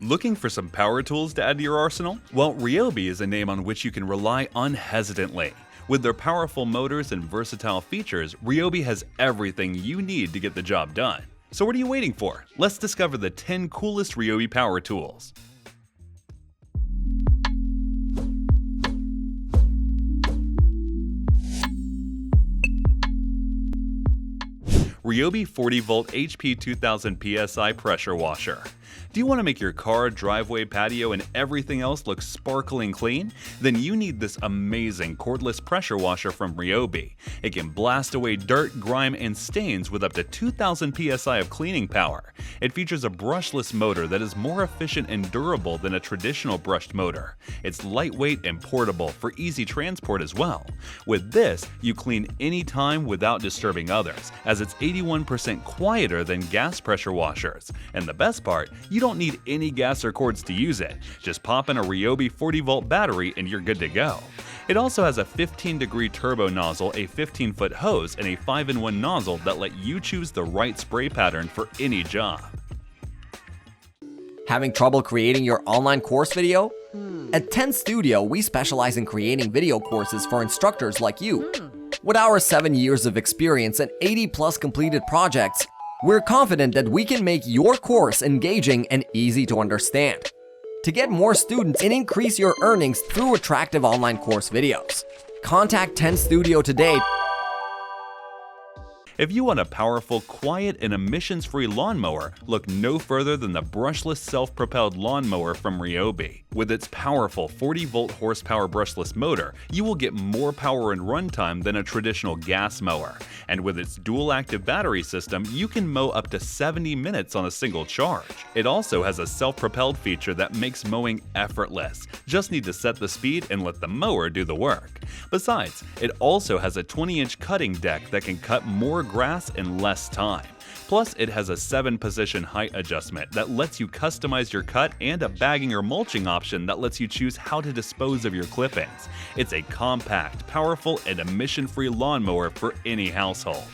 Looking for some power tools to add to your arsenal? Well, Ryobi is a name on which you can rely unhesitantly. With their powerful motors and versatile features, Ryobi has everything you need to get the job done. So what are you waiting for? Let's discover the 10 coolest Ryobi power tools. Ryobi 40-volt HP 2000 PSI pressure washer. Do you want to make your car, driveway, patio, and everything else look sparkling clean? Then you need this amazing cordless pressure washer from Ryobi. It can blast away dirt, grime, and stains with up to 2000 PSI of cleaning power. It features a brushless motor that is more efficient and durable than a traditional brushed motor. It's lightweight and portable for easy transport as well. With this, you clean anytime without disturbing others, as it's 81% quieter than gas pressure washers. And the best part, you don't need any gas or cords to use it. Just pop in a Ryobi 40-volt battery and you're good to go. It also has a 15-degree turbo nozzle, a 15-foot hose, and a 5-in-1 nozzle that let you choose the right spray pattern for any job. Having trouble creating your online course video? At 10 Studio, we specialize in creating video courses for instructors like you. With our 7 years of experience and 80+ completed projects, we're confident that we can make your course engaging and easy to understand. To get more students and increase your earnings through attractive online course videos, contact 10 Studio today. If you want a powerful, quiet, and emissions-free lawnmower, look no further than the brushless self-propelled lawnmower from Ryobi. With its powerful 40-volt horsepower brushless motor, you will get more power and runtime than a traditional gas mower. And with its dual-active battery system, you can mow up to 70 minutes on a single charge. It also has a self-propelled feature that makes mowing effortless. Just need to set the speed and let the mower do the work. Besides, it also has a 20-inch cutting deck that can cut more grass in less time. Plus, it has a 7-position height adjustment that lets you customize your cut and a bagging or mulching option that lets you choose how to dispose of your clippings. It's a compact, powerful, and emission-free lawnmower for any household.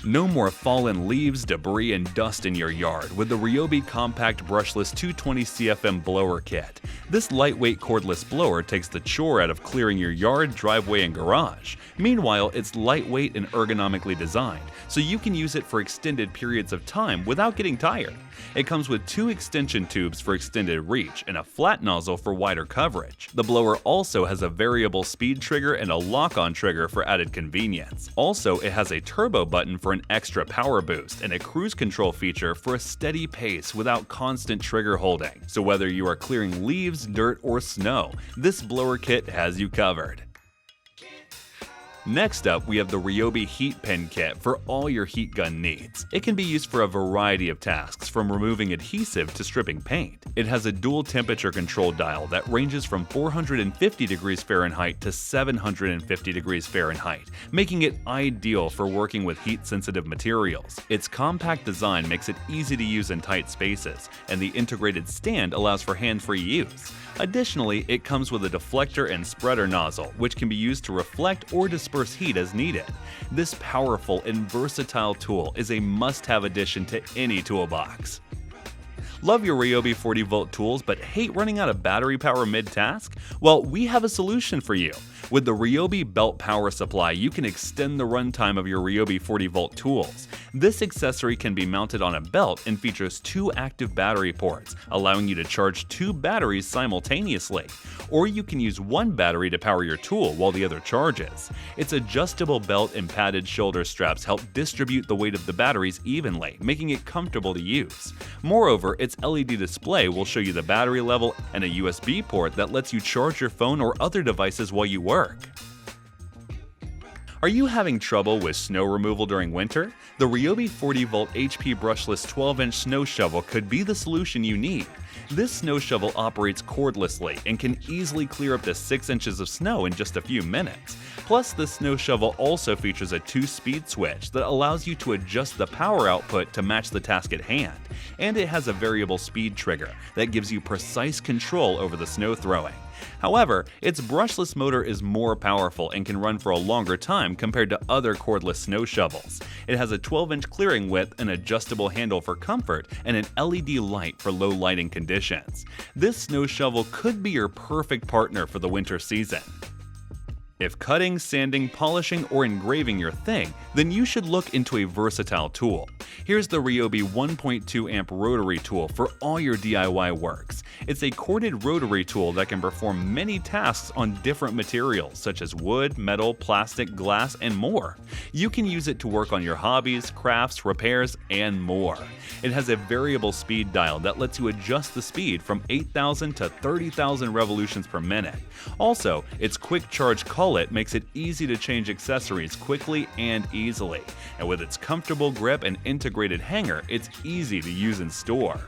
No more fallen leaves, debris, and dust in your yard with the Ryobi Compact Brushless 220 CFM Blower Kit. This lightweight cordless blower takes the chore out of clearing your yard, driveway, and garage. Meanwhile, it's lightweight and ergonomically designed, so you can use it for extended periods of time without getting tired. It comes with 2 extension tubes for extended reach and a flat nozzle for wider coverage. The blower also has a variable speed trigger and a lock-on trigger for added convenience. Also, it has a turbo button for an extra power boost and a cruise control feature for a steady pace without constant trigger holding. So whether you are clearing leaves, dirt, or snow, this blower kit has you covered. Next up, we have the Ryobi Heat Pin Kit for all your heat gun needs. It can be used for a variety of tasks, from removing adhesive to stripping paint. It has a dual temperature control dial that ranges from 450 degrees Fahrenheit to 750 degrees Fahrenheit, making it ideal for working with heat-sensitive materials. Its compact design makes it easy to use in tight spaces, and the integrated stand allows for hand-free use. Additionally, it comes with a deflector and spreader nozzle, which can be used to reflect or disperse heat as needed. This powerful and versatile tool is a must-have addition to any toolbox. Love your Ryobi 40-volt tools but hate running out of battery power mid-task? Well, we have a solution for you. With the Ryobi Belt Power Supply, you can extend the runtime of your Ryobi 40-volt tools. This accessory can be mounted on a belt and features 2 active battery ports, allowing you to charge 2 batteries simultaneously. Or you can use 1 battery to power your tool while the other charges. Its adjustable belt and padded shoulder straps help distribute the weight of the batteries evenly, making it comfortable to use. Moreover, its LED display will show you the battery level and a USB port that lets you charge your phone or other devices while you work. Are you having trouble with snow removal during winter? The Ryobi 40-volt HP brushless 12-inch snow shovel could be the solution you need. This snow shovel operates cordlessly and can easily clear up to 6 inches of snow in just a few minutes. Plus, the snow shovel also features a 2-speed switch that allows you to adjust the power output to match the task at hand. And it has a variable speed trigger that gives you precise control over the snow throwing. However, its brushless motor is more powerful and can run for a longer time compared to other cordless snow shovels. It has a 12-inch clearing width, an adjustable handle for comfort, and an LED light for low lighting conditions. This snow shovel could be your perfect partner for the winter season. If cutting, sanding, polishing, or engraving your thing, then you should look into a versatile tool. Here's the Ryobi 1.2 amp rotary tool for all your DIY works. It's a corded rotary tool that can perform many tasks on different materials such as wood, metal, plastic, glass, and more. You can use it to work on your hobbies, crafts, repairs, and more. It has a variable speed dial that lets you adjust the speed from 8,000 to 30,000 revolutions per minute. Also, its quick charge collet makes it easy to change accessories quickly and easily. And with its comfortable grip and integrated hanger, it's easy to use and store.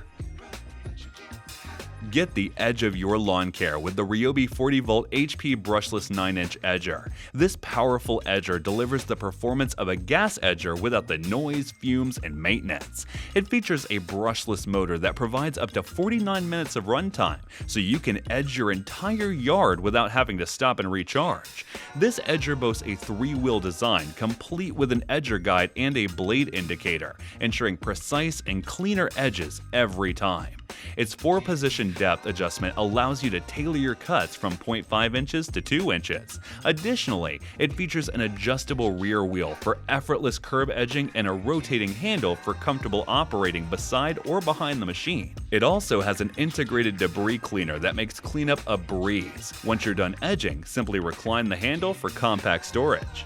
Get the edge of your lawn care with the Ryobi 40V HP brushless 9-inch edger. This powerful edger delivers the performance of a gas edger without the noise, fumes, and maintenance. It features a brushless motor that provides up to 49 minutes of runtime, so you can edge your entire yard without having to stop and recharge. This edger boasts a 3-wheel design complete with an edger guide and a blade indicator, ensuring precise and cleaner edges every time. Its 4-position depth adjustment allows you to tailor your cuts from 0.5 inches to 2 inches. Additionally, it features an adjustable rear wheel for effortless curb edging and a rotating handle for comfortable operating beside or behind the machine. It also has an integrated debris cleaner that makes cleanup a breeze. Once you're done edging, simply recline the handle for compact storage.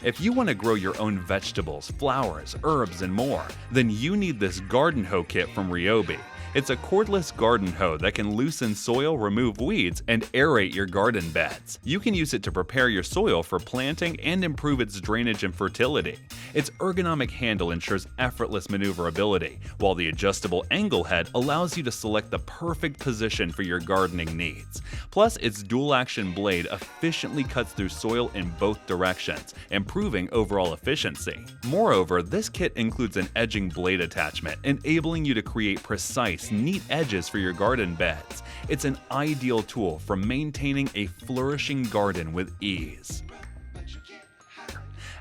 If you want to grow your own vegetables, flowers, herbs, and more, then you need this garden hoe kit from Ryobi. It's a cordless garden hoe that can loosen soil, remove weeds, and aerate your garden beds. You can use it to prepare your soil for planting and improve its drainage and fertility. Its ergonomic handle ensures effortless maneuverability, while the adjustable angle head allows you to select the perfect position for your gardening needs. Plus, its dual-action blade efficiently cuts through soil in both directions, improving overall efficiency. Moreover, this kit includes an edging blade attachment, enabling you to create precise, neat edges for your garden beds. It's an ideal tool for maintaining a flourishing garden with ease.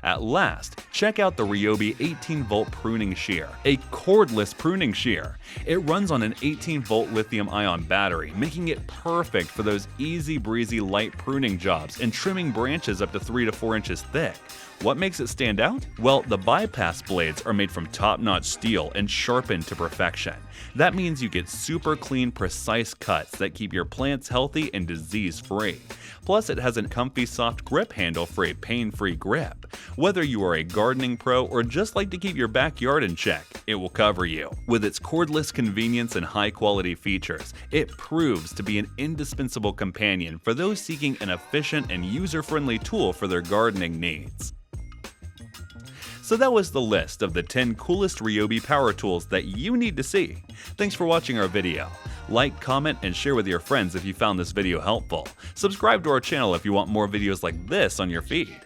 At last, check out the Ryobi 18V Pruning Shear, a cordless pruning shear. It runs on an 18V lithium-ion battery, making it perfect for those easy breezy light pruning jobs and trimming branches up to 3 to 4 inches thick. What makes it stand out? Well, the bypass blades are made from top-notch steel and sharpened to perfection. That means you get super clean, precise cuts that keep your plants healthy and disease-free. Plus, it has a comfy soft grip handle for a pain-free grip. Whether you are a gardening pro or just like to keep your backyard in check, it will cover you. With its cordless convenience and high-quality features, it proves to be an indispensable companion for those seeking an efficient and user-friendly tool for their gardening needs. So that was the list of the 10 coolest Ryobi power tools that you need to see. Thanks for watching our video. Like, comment, and share with your friends if you found this video helpful. Subscribe to our channel if you want more videos like this on your feed.